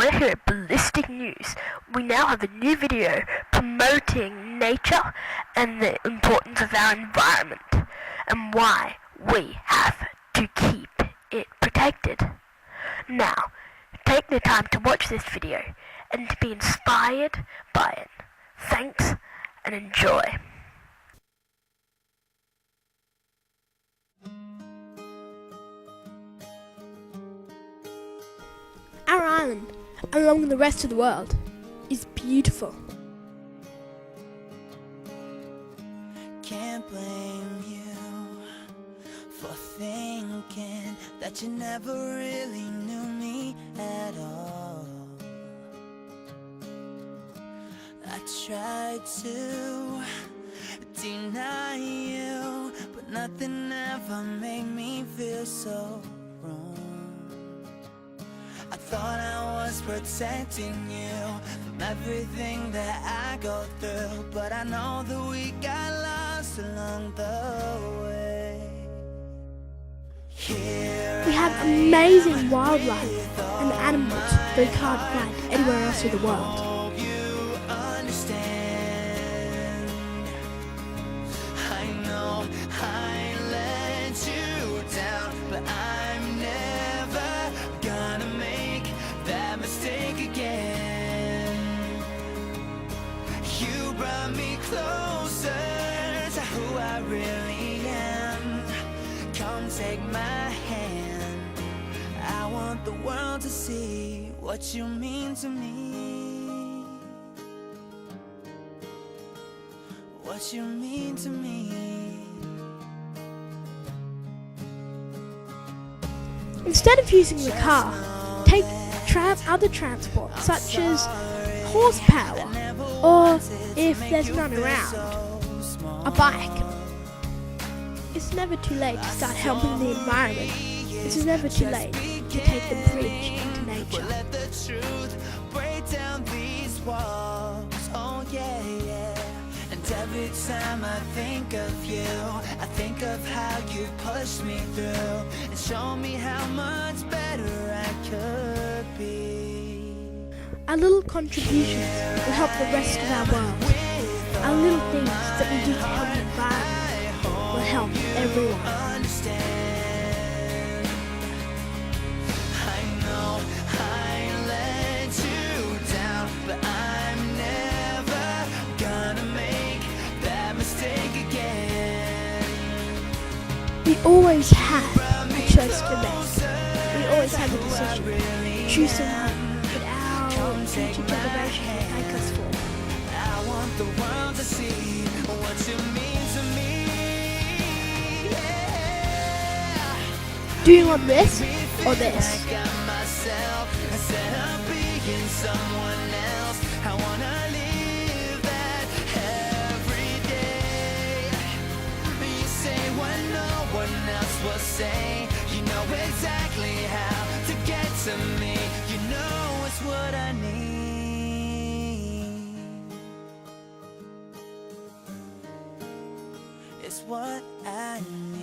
we're here at Ballistic News. We now have a new video promoting nature and the importance of our environment and why we have to keep it protected. Now, take the time to watch this video and to be inspired by it. Thanks and enjoy. Our island, along with the rest of the world, is beautiful. Can't blame you for thinking that you never really knew me at all. I tried to deny you, but nothing ever made me feel so wrong. I thought I was protecting you from everything that I go through, but I know that we got lost along the way. Here We have amazing wildlife and animals that we can't find anywhere else in the world. hope you understand. I know I let you down, but I'm never gonna make that mistake again. You brought me closer to who I really am. Come take my hand. I want the world to see what you mean to me. What you mean to me. Instead of using the car, take other transport such as horsepower, or if there's none around, a bike. It's never too late to start helping the environment. It's never too late to take the bridge into nature. Let the truth break down these walls. Oh yeah, yeah. And every time I think of you, I think of how you pushed me through and showed me how much better I could be. Our little contributions will help the rest of our world. Our little things that we do to help the environment will help everyone. Understand. I know I let you down, but I'm never gonna make that mistake again. We always have a choice to make. We always have a decision. Choose someone that our future generation will thank us for. I want the world to see what you mean to me. Yeah. Do you want this or this? I got myself instead of being someone else. I wanna live that every day. You say what no one else will say. You know exactly how to get to me. You know it's what I need. It's what I need.